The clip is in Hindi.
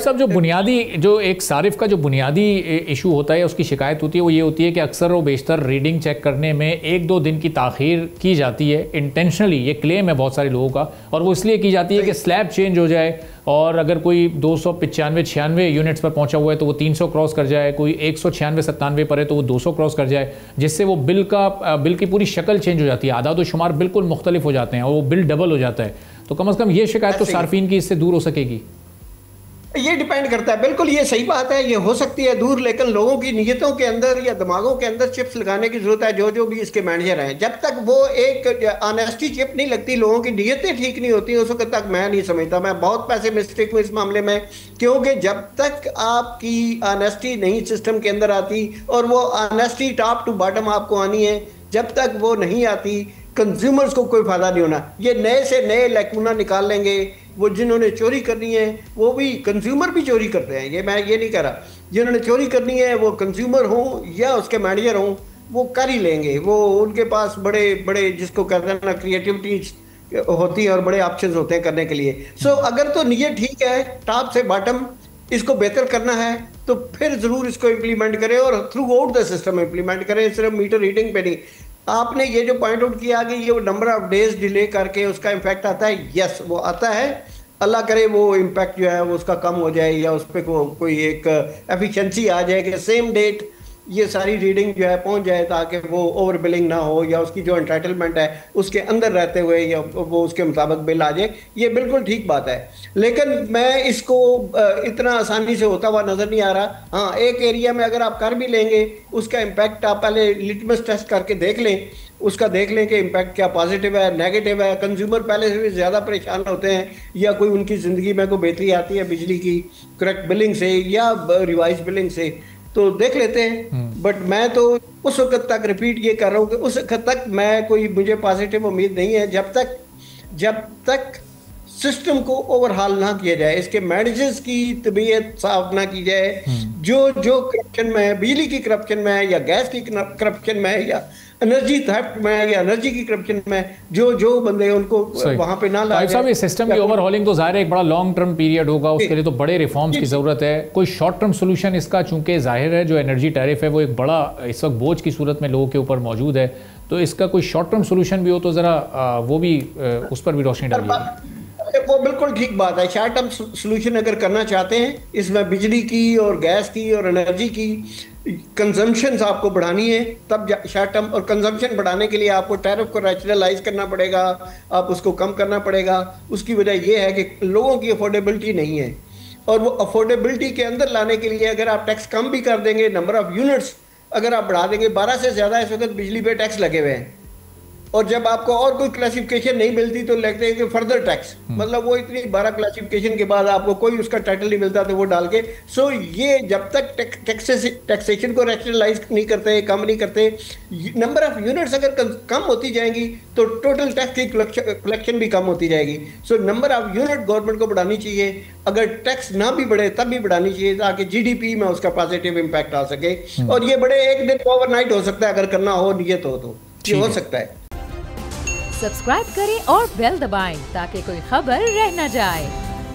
सब जो बुनियादी जो एक सारिफ का जो बुनियादी इशू होता है, उसकी शिकायत होती है, वो ये होती है कि अक्सर व बेशतर रीडिंग चेक करने में 1-2 दिन की ताख़ीर की जाती है इंटेंशनली। ये क्लेम है बहुत सारे लोगों का, और वो इसलिए की जाती है कि स्लैब चेंज हो जाए, और अगर कोई 295-96 यूनिट्स पर पहुंचा हुआ है तो वो 300 क्रॉस कर जाए, कोई 196-97 पर है तो वो 200 क्रॉस कर जाए, जिससे वो बिल की पूरी शक्ल चेंज हो जाती है, आदाद व शुमार बिल्कुल मुख्तलिफ हो जाते हैं और वो बिल डबल हो जाता है। तो कम अज़ कम ये शिकायत तो सार्फिन की इससे दूर हो सकेगी। ये डिपेंड करता है, बिल्कुल ये सही बात है, ये हो सकती है दूर, लेकिन लोगों की नीयतों के अंदर या दिमागों के अंदर चिप्स लगाने की जरूरत है। जो भी इसके मैनेजर हैं, जब तक वो एक ऑनेस्टी चिप नहीं लगती, लोगों की नीयतें ठीक नहीं होती, उस वक्त तक मैं नहीं समझता। मैं बहुत पैसे मिस्टेक हूँ इस मामले में, क्योंकि जब तक आपकी ऑनेस्टी नहीं सिस्टम के अंदर आती, और वो ऑनेस्टी टॉप टू बॉटम आपको आनी है, जब तक वो नहीं आती कंज्यूमर्स को कोई फायदा नहीं होना। ये नए से नए लैकूना निकाल लेंगे, वो जिन्होंने चोरी करनी है वो भी, कंज्यूमर भी चोरी करते हैं, ये मैं ये नहीं कह रहा, जिन्होंने चोरी करनी है वो कंज्यूमर हों या उसके मैनेजर हों, वो कर ही लेंगे। वो उनके पास बड़े बड़े जिसको कहते हैं ना क्रिएटिविटी होती है और बड़े ऑप्शंस होते हैं करने के लिए। सो अगर तो नीयत ठीक है, टॉप से बॉटम इसको बेहतर करना है, तो फिर जरूर इसको इम्प्लीमेंट करें और through out the system implement करें, सिर्फ मीटर रीडिंग पे नहीं। आपने ये जो पॉइंट आउट किया कि ये नंबर ऑफ डेज डिले करके उसका इम्पैक्ट आता है, यस वो आता है। अल्लाह करे वो इम्पैक्ट जो है वो उसका कम हो जाए, या उस पर कोई एक एफिशिएंसी आ जाए कि सेम डेट ये सारी रीडिंग जो है पहुंच जाए, ताकि वो ओवर बिलिंग ना हो, या उसकी जो एंटाइटलमेंट है उसके अंदर रहते हुए या वो उसके मुताबिक बिल आ जाए। ये बिल्कुल ठीक बात है, लेकिन मैं इसको इतना आसानी से होता हुआ नज़र नहीं आ रहा। हाँ, एक एरिया में अगर आप कर भी लेंगे उसका इम्पैक्ट, आप पहले लिटमस टेस्ट करके देख लें, उसका देख लें कि इम्पैक्ट क्या पॉजिटिव है नेगेटिव है। कंज्यूमर पहले से भी ज़्यादा परेशान होते हैं, या कोई उनकी ज़िंदगी में कोई बेहतरी आती है बिजली की करेक्ट बिलिंग से या रिवाइज बिलिंग से, तो देख लेते हैं। बट मैं तो उस वक्त तक रिपीट ये कर रहा हूँ कि उस वक्त तक मुझे पॉजिटिव उम्मीद नहीं है, जब तक सिस्टम को ओवरहाल ना किया जाए, इसके मैनेजर्स की तबीयत साफ ना की जाए। जो करप्शन में है, बिजली की करप्शन में है, या गैस की करप्शन में है, या एनर्जी थेफ्ट में है, या एनर्जी की करप्शन में, जो बंदे उनको वहां पे ना लाए साहब। ये सिस्टम की ओवरहॉलिंग तो ज़ाहिर है एक बड़ा लॉन्ग टर्म पीरियड होगा, उसके लिए तो बड़े रिफॉर्म्स की ज़रूरत है। कोई शॉर्ट टर्म सोल्यूशन इसका, चूंकि जाहिर है जो एनर्जी टैरिफ है वो एक बड़ा इस वक्त बोझ की सूरत में लोगों के ऊपर मौजूद है, तो इसका कोई शॉर्ट टर्म सोल्यूशन भी हो तो ज़रा वो भी उस पर भी रोशनी डालिए। वो बिल्कुल ठीक बात है। शॉर्ट टर्म सोल्यूशन अगर करना चाहते हैं, इसमें बिजली की और गैस की और एनर्जी की कंजम्पशन आपको बढ़ानी है, तब शॉर्ट टर्म, और कंजम्पशन बढ़ाने के लिए आपको टैरिफ को रैशनलाइज करना पड़ेगा, आप उसको कम करना पड़ेगा। उसकी वजह यह है कि लोगों की अफोर्डेबिलिटी नहीं है, और वो अफोर्डेबिलिटी के अंदर लाने के लिए अगर आप टैक्स कम भी कर देंगे, नंबर ऑफ यूनिट्स अगर आप बढ़ा देंगे, 12 से ज़्यादा इस वक्त बिजली पे टैक्स लगे हुए हैं, और जब आपको और कोई क्लासिफिकेशन नहीं मिलती तो लगते हैं कि फर्दर टैक्स, मतलब वो इतनी 12 क्लासिफिकेशन के बाद आपको कोई उसका टाइटल नहीं मिलता तो वो डाल के। सो ये जब तक टैक्सेशन को रैशनलाइज नहीं करते, कम नहीं करते, नंबर ऑफ यूनिट्स अगर कम होती जाएंगी तो टोटल टैक्स की कलेक्शन भी कम होती जाएगी। So number of unit government को बढ़ानी चाहिए, अगर टैक्स ना भी बढ़े तब भी बढ़ानी चाहिए, ताकि जीडीपी में उसका पॉजिटिव इम्पैक्ट आ सके। और ये बड़े एक दिन ओवरनाइट हो सकता है, अगर करना हो नियत हो तो ये हो सकता है। सब्सक्राइब करें और बेल दबाएं ताकि कोई खबर रह न जाए।